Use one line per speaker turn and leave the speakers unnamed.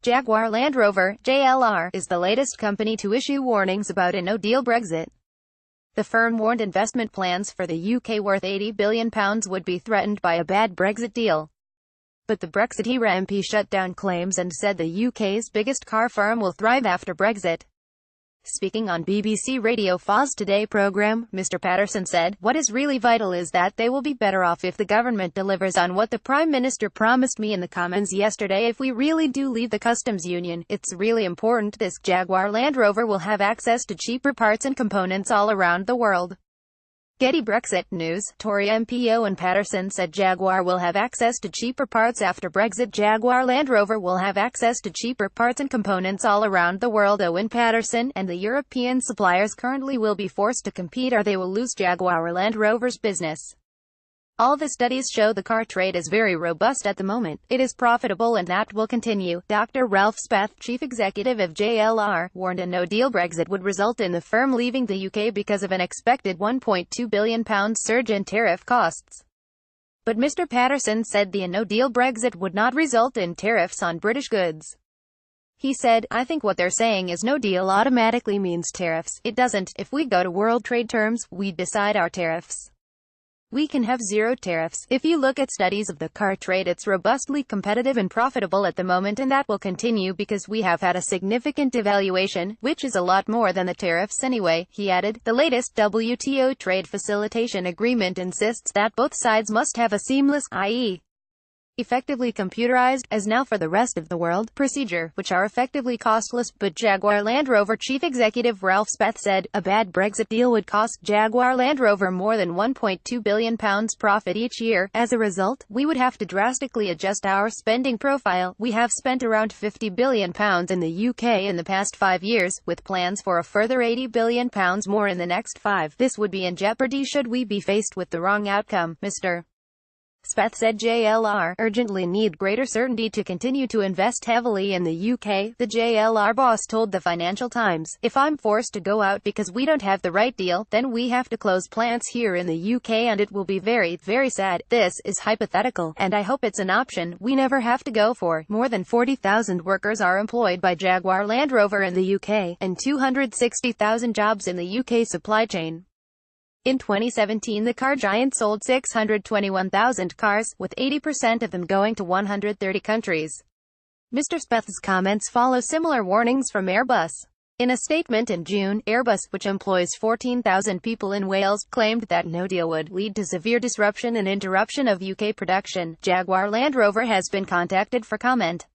Jaguar Land Rover, JLR, is the latest company to issue warnings about a no-deal Brexit. The firm warned investment plans for the UK worth £80 billion would be threatened by a bad Brexit deal. But the Brexit-era MP shut down claims and said the UK's biggest car firm will thrive after Brexit. Speaking on BBC Radio 4's Today programme, Mr. Paterson said, "What is really vital is that they will be better off if the government delivers on what the Prime Minister promised me in the Commons yesterday. If we really do leave the customs union, it's really important this Jaguar Land Rover will have access to cheaper parts and components all around the world." Getty Brexit News, Tory MP Owen Paterson said Jaguar will have access to cheaper parts after Brexit. Jaguar Land Rover will have access to cheaper parts and components all around the world. Owen Paterson and the European suppliers currently will be forced to compete or they will lose Jaguar Land Rover's business. All the studies show the car trade is very robust at the moment. It is profitable and that will continue. Dr. Ralph Speth, chief executive of JLR, warned a no-deal Brexit would result in the firm leaving the UK because of an expected £1.2 billion surge in tariff costs. But Mr. Paterson said the no-deal Brexit would not result in tariffs on British goods. He said, "I think what they're saying is no deal automatically means tariffs. It doesn't. If we go to world trade terms, we decide our tariffs. We can have zero tariffs. If you look at studies of the car trade, it's robustly competitive and profitable at the moment, and that will continue because we have had a significant devaluation, which is a lot more than the tariffs anyway," he added. The latest WTO trade facilitation agreement insists that both sides must have a seamless, i.e., effectively computerized, as now for the rest of the world, procedure, which are effectively costless. But Jaguar Land Rover chief executive Ralph Speth said, "A bad Brexit deal would cost Jaguar Land Rover more than £1.2 billion profit each year. As a result, we would have to drastically adjust our spending profile. We have spent around £50 billion in the UK in the past 5 years, with plans for a further £80 billion more in the next 5. This would be in jeopardy should we be faced with the wrong outcome." Mr. Speth said JLR urgently need greater certainty to continue to invest heavily in the UK. The JLR boss told the Financial Times, "If I'm forced to go out because we don't have the right deal, then we have to close plants here in the UK and it will be very, very sad. This is hypothetical, and I hope it's an option we never have to go for." More than 40,000 workers are employed by Jaguar Land Rover in the UK, and 260,000 jobs in the UK supply chain. In 2017, the car giant sold 621,000 cars, with 80% of them going to 130 countries. Mr. Speth's comments follow similar warnings from Airbus. In a statement in June, Airbus, which employs 14,000 people in Wales, claimed that no deal would lead to severe disruption and interruption of UK production. Jaguar Land Rover has been contacted for comment.